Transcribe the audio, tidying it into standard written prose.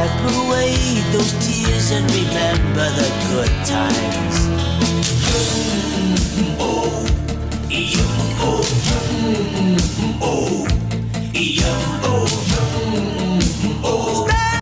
wipe away those tears and remember the good times. Oh, oh, oh, oh, oh.